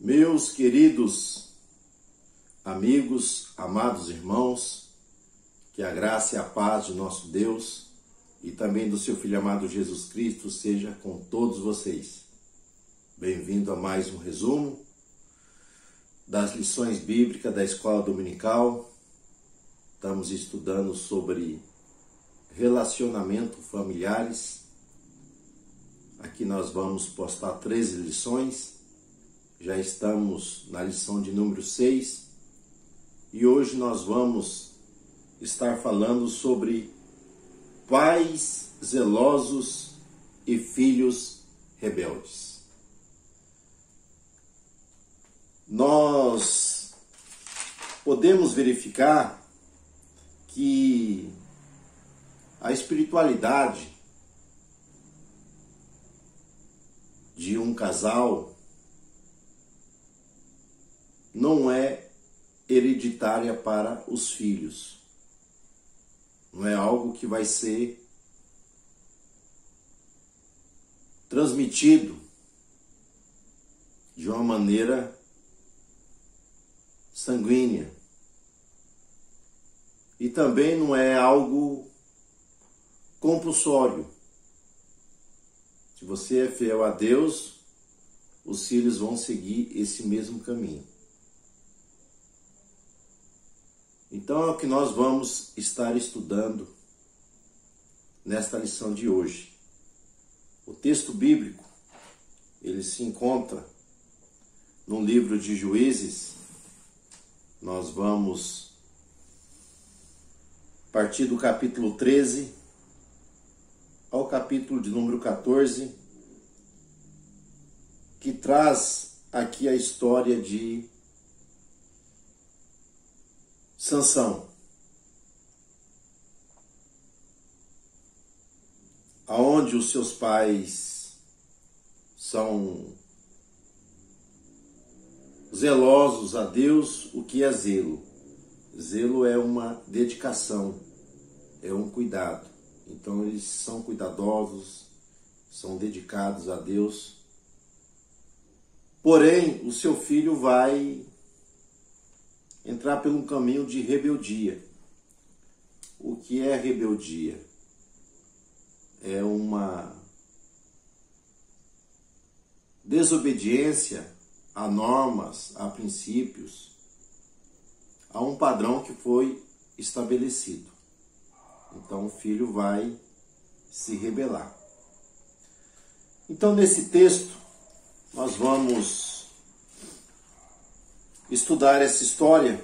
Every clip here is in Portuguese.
Meus queridos amigos, amados irmãos, que a graça e a paz de nosso Deus e também do seu Filho amado Jesus Cristo seja com todos vocês. Bem-vindo a mais um resumo das lições bíblicas da Escola Dominical. Estamos estudando sobre relacionamento familiares. Aqui nós vamos postar 13 lições. Já estamos na lição de número 6 e hoje nós vamos estar falando sobre pais zelosos e filhos rebeldes. Nós podemos verificar que a espiritualidade de um casal não é hereditária para os filhos. Não é algo que vai ser transmitido de uma maneira sanguínea. E também não é algo compulsório. Se você é fiel a Deus, os filhos vão seguir esse mesmo caminho. Então é o que nós vamos estar estudando nesta lição de hoje. O texto bíblico, ele se encontra no livro de Juízes. Nós vamos partir do capítulo 13 ao capítulo de número 14, que traz aqui a história de Sansão, aonde os seus pais são zelosos a Deus. O que é zelo? Zelo é uma dedicação, é um cuidado. Então eles são cuidadosos, são dedicados a Deus. Porém, o seu filho vai entrar por um caminho de rebeldia. O que é rebeldia? É uma desobediência a normas, a princípios, a um padrão que foi estabelecido. Então o filho vai se rebelar. Então nesse texto nós vamos estudar essa história,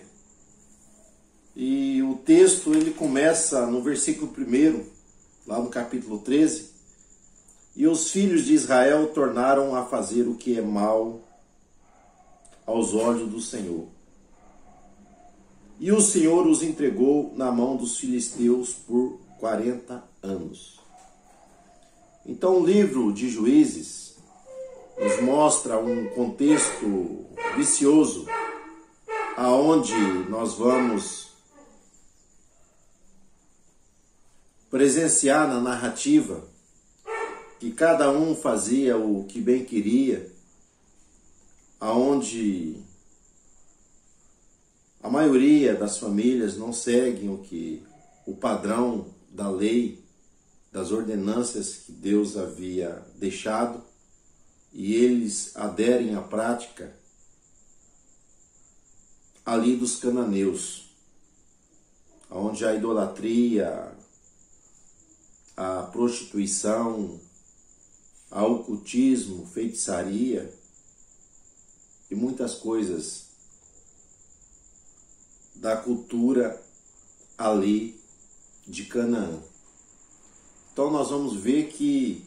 e o texto ele começa no versículo 1, lá no capítulo 13, e os filhos de Israel tornaram a fazer o que é mal aos olhos do Senhor. E o Senhor os entregou na mão dos filisteus por 40 anos. Então o livro de Juízes nos mostra um contexto vicioso, aonde nós vamos presenciar na narrativa que cada um fazia o que bem queria, aonde a maioria das famílias não seguem o padrão da lei, das ordenanças que Deus havia deixado, e eles aderem à prática ali dos cananeus, onde a idolatria, a prostituição, a ocultismo, feitiçaria e muitas coisas da cultura ali de Canaã. Então nós vamos ver que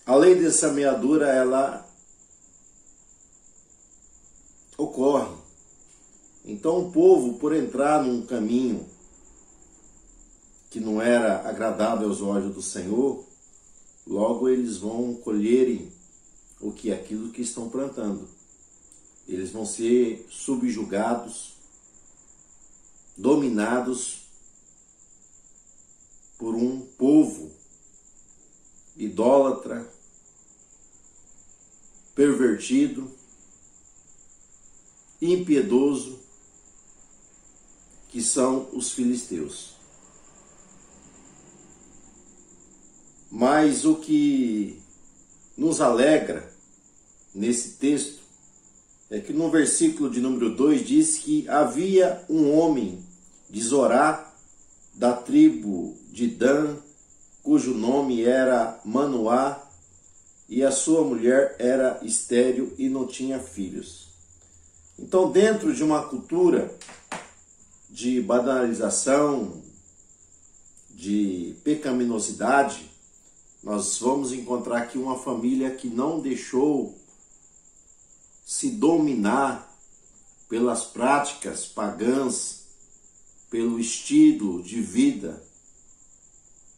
a lei de semeadura, ela ocorre. Então o povo, por entrar num caminho que não era agradável aos olhos do Senhor, logo eles vão colherem aquilo que estão plantando. Eles vão ser subjugados, dominados por um povo idólatra, pervertido, impiedoso, que são os filisteus. Mas o que nos alegra nesse texto é que no versículo de número 2 diz que havia um homem de Zorá, da tribo de Dan, cujo nome era Manoá, e a sua mulher era estéril e não tinha filhos. Então, dentro de uma cultura de banalização, de pecaminosidade, nós vamos encontrar aqui uma família que não deixou se dominar pelas práticas pagãs, pelo estilo de vida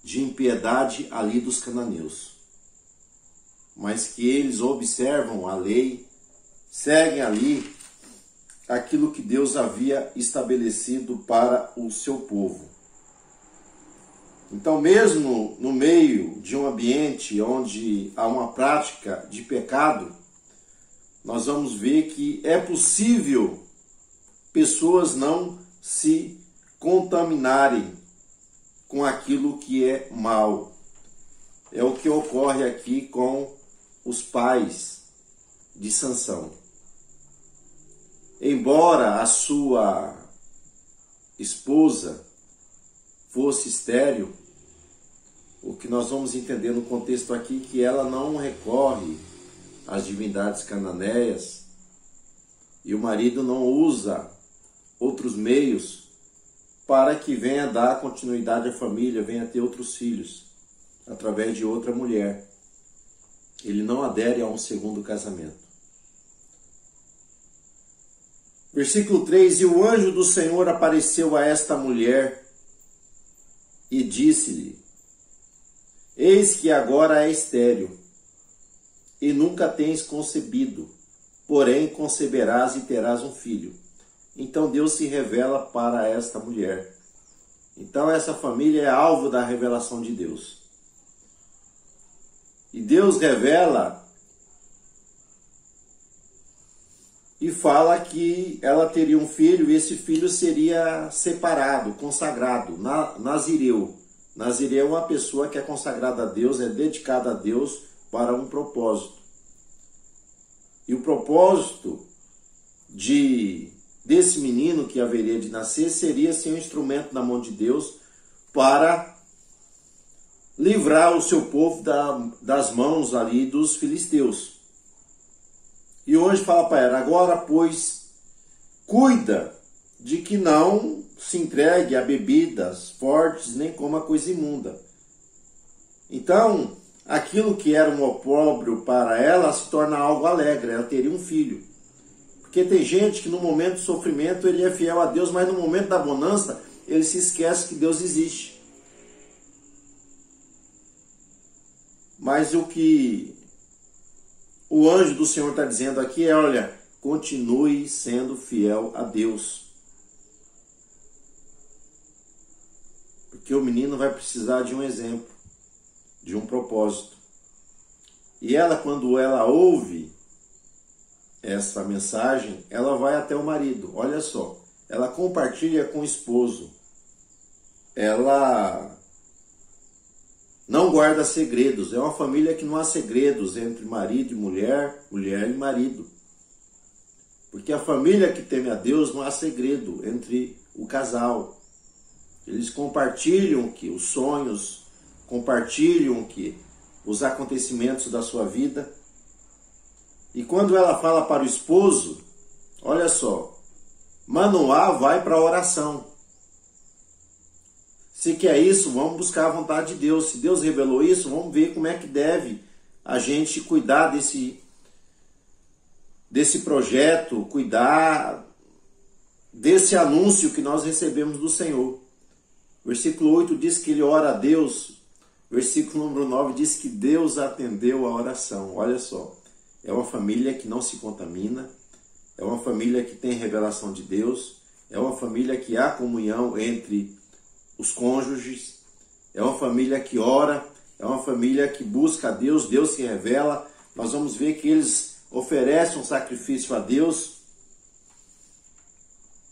de impiedade ali dos cananeus, mas que eles observam a lei, seguem ali aquilo que Deus havia estabelecido para o seu povo. Então, mesmo no meio de um ambiente onde há uma prática de pecado, nós vamos ver que é possível pessoas não se contaminarem com aquilo que é mal. É o que ocorre aqui com os pais de Sansão. Embora a sua esposa fosse estéril, o que nós vamos entender no contexto aqui é que ela não recorre às divindades cananeias e o marido não usa outros meios para que venha dar continuidade à família, venha ter outros filhos através de outra mulher. Ele não adere a um segundo casamento. Versículo 3: E o anjo do Senhor apareceu a esta mulher e disse-lhe: Eis que agora é estéril, e nunca tens concebido, porém conceberás e terás um filho. Então Deus se revela para esta mulher. Então essa família é alvo da revelação de Deus. E Deus revela e fala que ela teria um filho, e esse filho seria separado, consagrado, nazireu. Nazireu é uma pessoa que é consagrada a Deus, é dedicada a Deus para um propósito. E o propósito desse menino que haveria de nascer seria ser um instrumento na mão de Deus para livrar o seu povo das mãos ali dos filisteus. E hoje fala para ela: agora, pois, cuida de que não se entregue a bebidas fortes, nem coma coisa imunda. Então, aquilo que era um opróbrio para ela se torna algo alegre, ela teria um filho. Porque tem gente que no momento do sofrimento ele é fiel a Deus, mas no momento da bonança ele se esquece que Deus existe. Mas o que o anjo do Senhor está dizendo aqui é: olha, continue sendo fiel a Deus. Porque o menino vai precisar de um exemplo, de um propósito. E ela, quando ela ouve essa mensagem, ela vai até o marido. Olha só, ela compartilha com o esposo. Ela não guarda segredos. É uma família que não há segredos entre marido e mulher, mulher e marido. Porque a família que teme a Deus não há segredo entre o casal. Eles compartilham os sonhos, compartilham os acontecimentos da sua vida. E quando ela fala para o esposo, olha só, Manoá vai para a oração. Se quer isso, vamos buscar a vontade de Deus. Se Deus revelou isso, vamos ver como é que deve a gente cuidar desse projeto, cuidar desse anúncio que nós recebemos do Senhor. Versículo 8 diz que ele ora a Deus. Versículo número 9 diz que Deus atendeu a oração. Olha só, é uma família que não se contamina, é uma família que tem revelação de Deus, é uma família que há comunhão entre os cônjuges, é uma família que ora, é uma família que busca a Deus, Deus se revela. Nós vamos ver que eles oferece um sacrifício a Deus.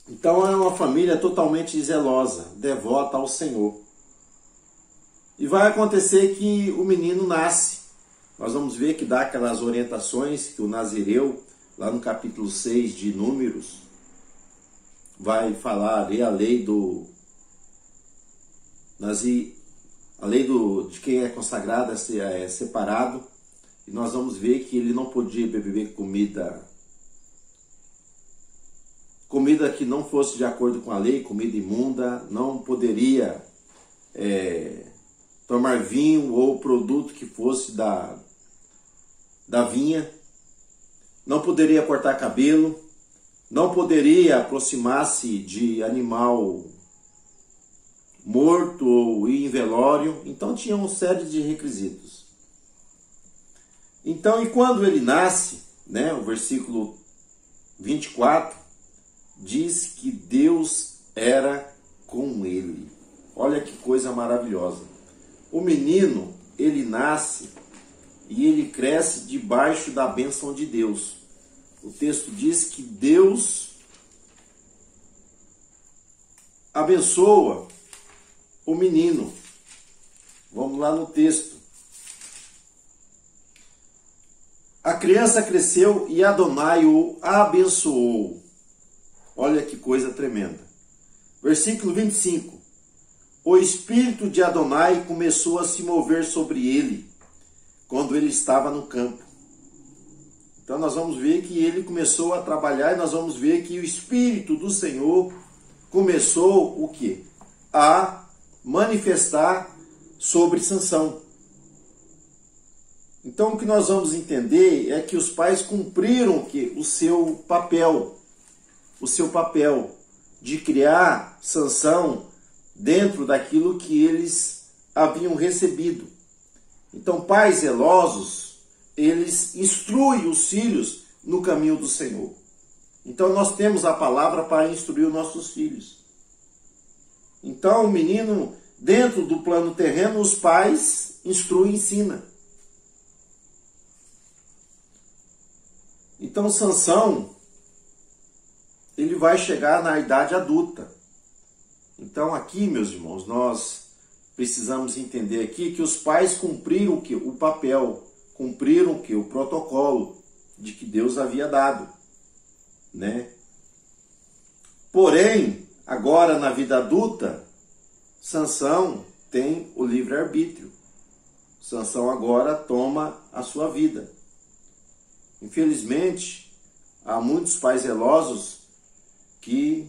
Então é uma família totalmente zelosa, devota ao Senhor. E vai acontecer que o menino nasce. Nós vamos ver que dá aquelas orientações que o Nazireu, lá no capítulo 6 de Números, vai falar ali a lei de quem é consagrado é separado. E nós vamos ver que ele não podia beber comida que não fosse de acordo com a lei, comida imunda, não poderia tomar vinho ou produto que fosse da vinha, não poderia cortar cabelo, não poderia aproximar-se de animal morto ou ir em velório. Então tinha uma série de requisitos. Então, e quando ele nasce, né, o versículo 24 diz que Deus era com ele. Olha que coisa maravilhosa. O menino, ele nasce e ele cresce debaixo da bênção de Deus. O texto diz que Deus abençoa o menino. Vamos lá no texto. A criança cresceu e Adonai o abençoou. Olha que coisa tremenda. Versículo 25. O espírito de Adonai começou a se mover sobre ele quando ele estava no campo. Então nós vamos ver que ele começou a trabalhar e nós vamos ver que o espírito do Senhor começou o quê? A manifestar sobre Sansão. Então o que nós vamos entender é que os pais cumpriram o seu papel de criar Sansão dentro daquilo que eles haviam recebido. Então pais zelosos, eles instruem os filhos no caminho do Senhor. Então nós temos a palavra para instruir os nossos filhos. Então o menino, dentro do plano terreno, os pais instruem e ensinam. Então Sansão, ele vai chegar na idade adulta. Então aqui, meus irmãos, nós precisamos entender aqui que os pais cumpriram o quê? O papel, cumpriram o quê? O protocolo de que Deus havia dado, né? Porém, agora na vida adulta, Sansão tem o livre-arbítrio. Sansão agora toma a sua vida. Infelizmente, há muitos pais zelosos que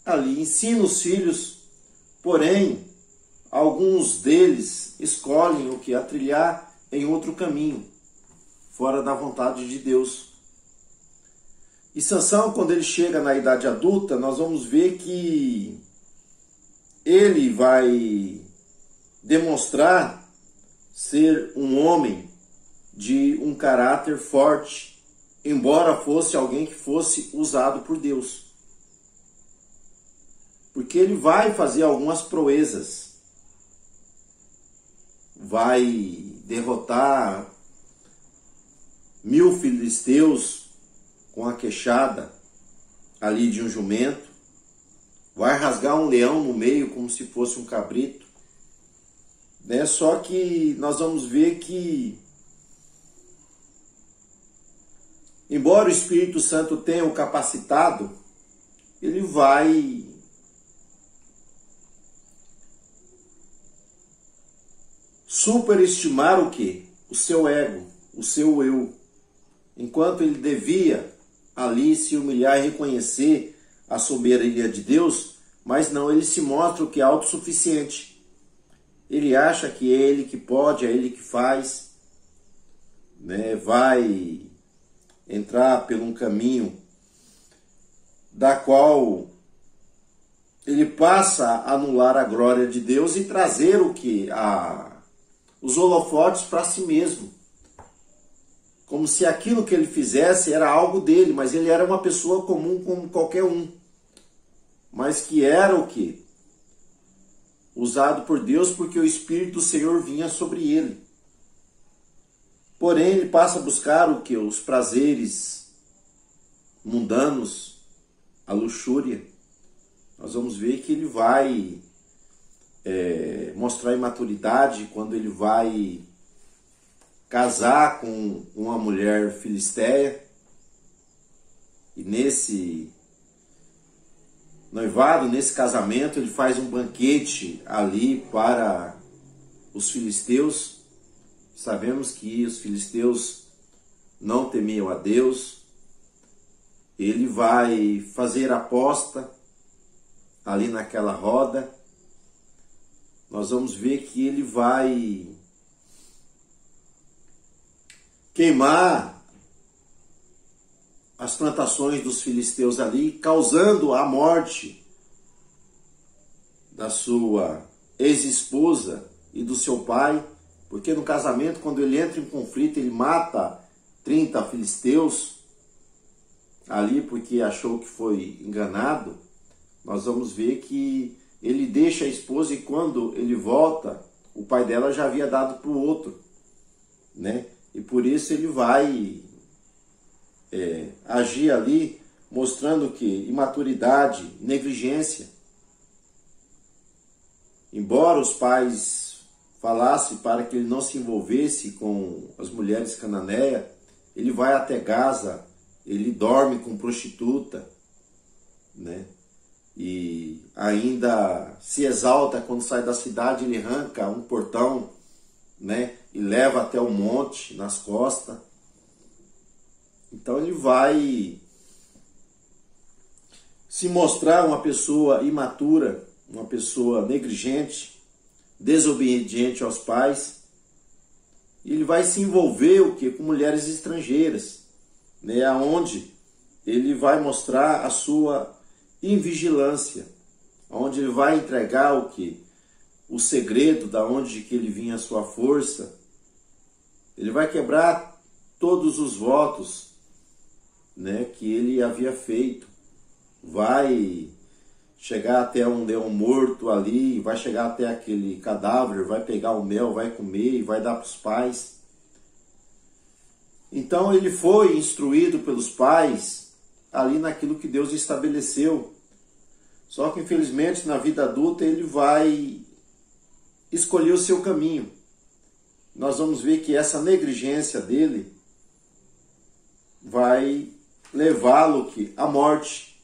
ali ensinam os filhos, porém, alguns deles escolhem o que? A trilhar em outro caminho, fora da vontade de Deus. E Sansão, quando ele chega na idade adulta, nós vamos ver que ele vai demonstrar ser um homem de um caráter forte, embora fosse alguém que fosse usado por Deus. Porque ele vai fazer algumas proezas. Vai derrotar 1000 filisteus com a queixada ali de um jumento. Vai rasgar um leão no meio como se fosse um cabrito. Né? Só que nós vamos ver que, embora o Espírito Santo tenha o capacitado, ele vai superestimar o quê? O seu ego, o seu eu. Enquanto ele devia ali se humilhar e reconhecer a soberania de Deus, mas não, ele se mostra o que é autossuficiente. Ele acha que é ele que pode, é ele que faz, né? Vai entrar por um caminho da qual ele passa a anular a glória de Deus e trazer o que? Os holofotes para si mesmo. Como se aquilo que ele fizesse era algo dele, mas ele era uma pessoa comum como qualquer um. Mas que era o que? Usado por Deus, porque o Espírito do Senhor vinha sobre ele. Porém, ele passa a buscar o que? Os prazeres mundanos, a luxúria. Nós vamos ver que ele vai mostrar imaturidade quando ele vai casar com uma mulher filisteia. E nesse noivado, nesse casamento, ele faz um banquete ali para os filisteus. Sabemos que os filisteus não temiam a Deus. Ele vai fazer aposta ali naquela roda. Nós vamos ver que ele vai queimar as plantações dos filisteus ali, causando a morte da sua ex-esposa e do seu pai, porque no casamento, quando ele entra em conflito, ele mata 30 filisteus ali porque achou que foi enganado. Nós vamos ver que ele deixa a esposa e quando ele volta, o pai dela já havia dado para o outro, né? E por isso ele vai agir ali, mostrando que imaturidade, negligência. Embora os pais falassem para que ele não se envolvesse com as mulheres cananeias, ele vai até Gaza, ele dorme com prostituta, né? E ainda se exalta quando sai da cidade, ele arranca um portão, né? E leva até o monte nas costas. Então ele vai se mostrar uma pessoa imatura, uma pessoa negligente, desobediente aos pais. E ele vai se envolver o quê? Com mulheres estrangeiras, né? Aonde ele vai mostrar a sua invigilância, onde ele vai entregar o quê? O segredo da onde que ele vinha a sua força. Ele vai quebrar todos os votos, né, que ele havia feito. Vai chegar até um leão morto ali, vai chegar até aquele cadáver, vai pegar o mel, vai comer e vai dar para os pais. Então ele foi instruído pelos pais ali naquilo que Deus estabeleceu. Só que infelizmente na vida adulta ele vai escolher o seu caminho. Nós vamos ver que essa negligência dele vai levá-lo à morte.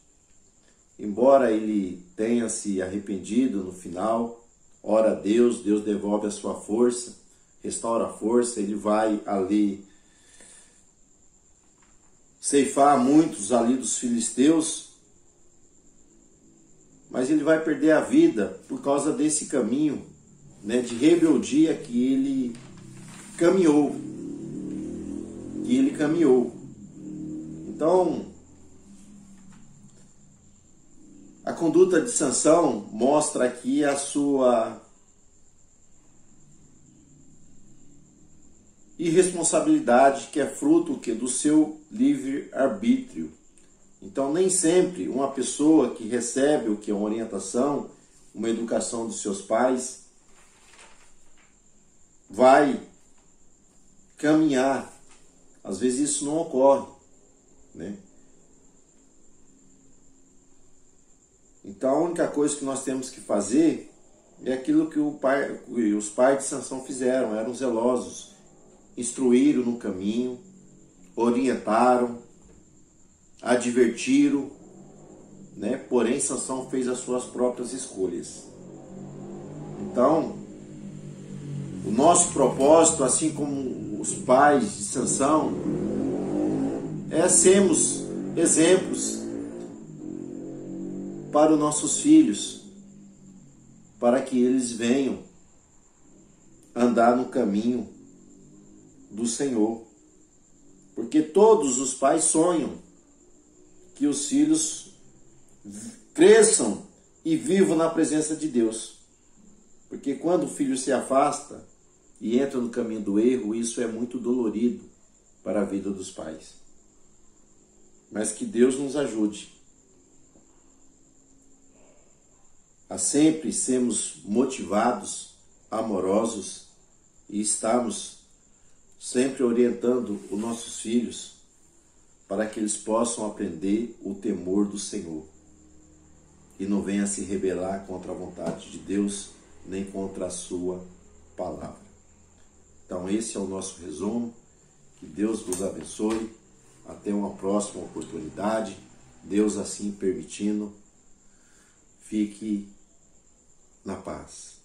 Embora ele tenha se arrependido no final, ora a Deus, Deus devolve a sua força, restaura a força, ele vai ali ceifar muitos ali dos filisteus, mas ele vai perder a vida por causa desse caminho, né, de rebeldia que ele caminhou. Então, a conduta de Sansão mostra aqui a sua irresponsabilidade, que é fruto do seu livre-arbítrio. Então, nem sempre uma pessoa que recebe uma orientação, uma educação dos seus pais, vai caminhar. Às vezes isso não ocorre, né? Então a única coisa que nós temos que fazer é aquilo que os pais de Sansão fizeram, eram zelosos, instruíram no caminho, orientaram, advertiram, né? Porém Sansão fez as suas próprias escolhas. Então, o nosso propósito, assim como os pais de Sansão, é sermos exemplos para os nossos filhos, para que eles venham andar no caminho do Senhor. Porque todos os pais sonham que os filhos cresçam e vivam na presença de Deus. Porque quando o filho se afasta e entra no caminho do erro, isso é muito dolorido para a vida dos pais. Mas que Deus nos ajude a sempre sermos motivados, amorosos e estarmos sempre orientando os nossos filhos para que eles possam aprender o temor do Senhor e não venha se rebelar contra a vontade de Deus, nem contra a sua palavra. Então esse é o nosso resumo. Que Deus vos abençoe. Até uma próxima oportunidade. Deus assim permitindo. Fique na paz.